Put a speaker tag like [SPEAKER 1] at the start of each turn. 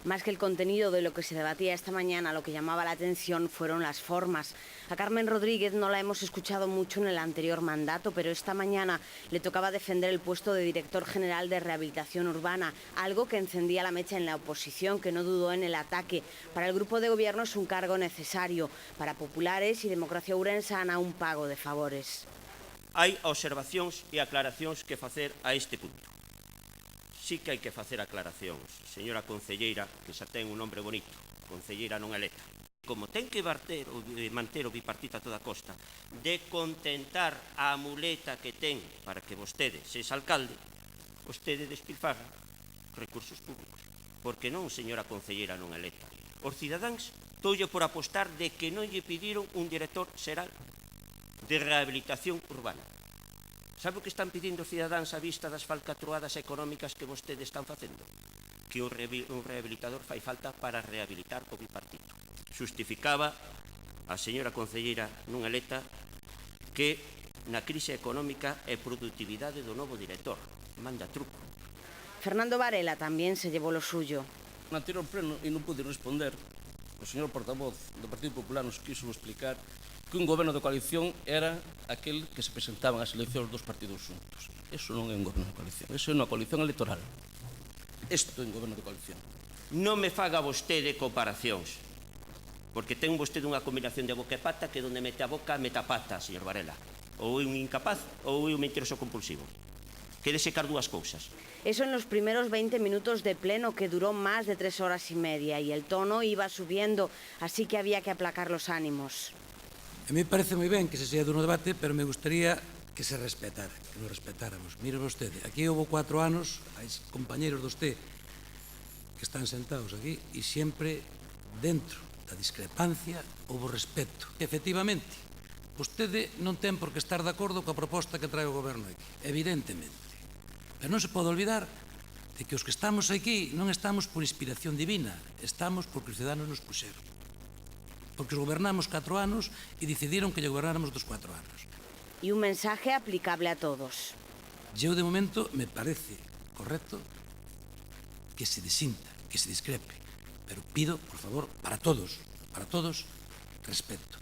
[SPEAKER 1] Más que el contenido de lo que se debatía esta mañana, lo que llamaba la atención fueron las formas. A Carmen Rodríguez no la hemos escuchado mucho en el anterior mandato, pero esta mañana le tocaba defender el puesto de director general de Rehabilitación Urbana, algo que encendía la mecha en la oposición, que no dudó en el ataque. Para el grupo de gobierno es un cargo necesario. Para populares y Democracia Ourensana, un pago de favores.
[SPEAKER 2] Hai observacións e aclaracións que facer a este punto. Sí que hai que facer aclaracións, señora concelleira, que xa ten un nombre bonito, concelleira non eleta. Como ten que manter o bipartito a toda costa, de contentar a muleta que ten para que vostede sexa alcalde, vostede despilfarra recursos públicos. Porque non, señora concelleira non eleta. Os cidadáns toulle por apostar de que non lle pediron un director xeral de rehabilitación urbana. Sabe o que están pedindo os cidadáns a vista das falcatruadas económicas que vostedes están facendo? Que un rehabilitador fai falta para rehabilitar o bipartito. Xustificaba a señora concelleira non eleta que na crise económica e productividade do novo director. Manda truco.
[SPEAKER 1] Fernando Varela también se llevó lo suyo.
[SPEAKER 3] No anterior pleno, e non pude responder, o señor portavoz do Partido Popular nos quiso explicar que un goberno de coalición era aquel que se presentaban as eleccións dos partidos xuntos. Eso non é un goberno de coalición, eso é unha coalición electoral. Isto é un goberno de coalición.
[SPEAKER 2] Non me faga vostede comparacións, porque ten vostede unha combinación de boca e pata que donde mete a boca, mete a pata, señor Varela. Ou é un incapaz ou é un mentiroso compulsivo. Quédese car dúas cousas.
[SPEAKER 1] Eso en los primeros 20 minutos de pleno, que duró más de 3 horas y media, y el tono iba subiendo, así que había que aplacar los ánimos.
[SPEAKER 4] A mí parece moi ben que se sea dun debate, pero me gustaría que se respetara, que nos respetáramos. Mire vostede, aquí houve 4 anos, hai compañeros de usted que están sentados aquí, e sempre dentro da discrepancia houve respeto. Efectivamente, vostede non ten por que estar de acordo coa proposta que trae o goberno aquí, evidentemente. Pero non se pode olvidar de que os que estamos aquí non estamos por inspiración divina, estamos porque os ciudadanos nos puxeron. Porque os gobernamos 4 anos e decidiron que lle gobernáramos dos 4 anos.
[SPEAKER 1] Y un mensaje aplicable a todos.
[SPEAKER 4] Eu, de momento, me parece correcto que se desinta, que se discrepe, pero pido, por favor, para todos, respeto.